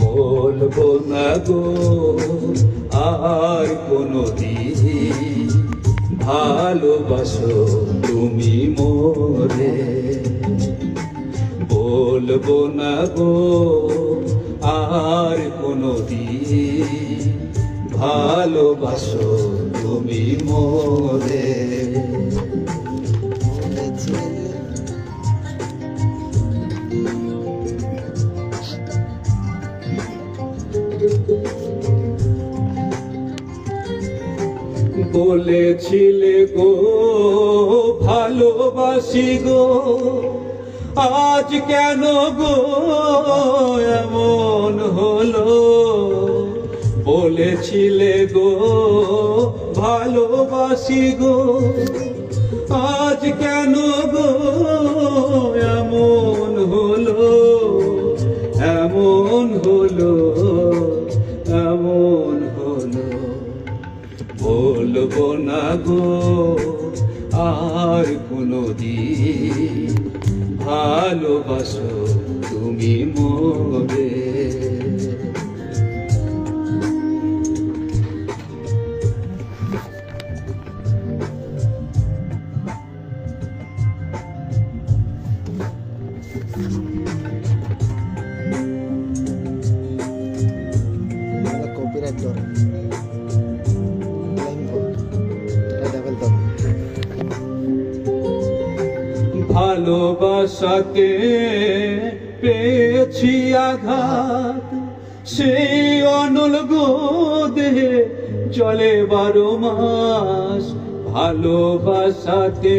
বলবো না গো আর কোনদিন ভালোবাসো তুমি মোরে। বলবো না গো আর কোনদিন ভালোবাসো তুমি মোরে। বলেছিলে গো ভালোবাসি গো, আজ কেন গো এমন হলো? বলেছিলে গো ভালোবাসি গো, আজ কেন গো এমন হলো? এমন হলো, এমন হলো। বলবো না গো আর কোনদিন ভালোবাসো তুমি মোরে। কপিরাইট ধরে ভালোবাসাতে পেয়েছি আঘাত, সেই অনল গো দেহে চলে 12 মাস। ভালোবাসাতে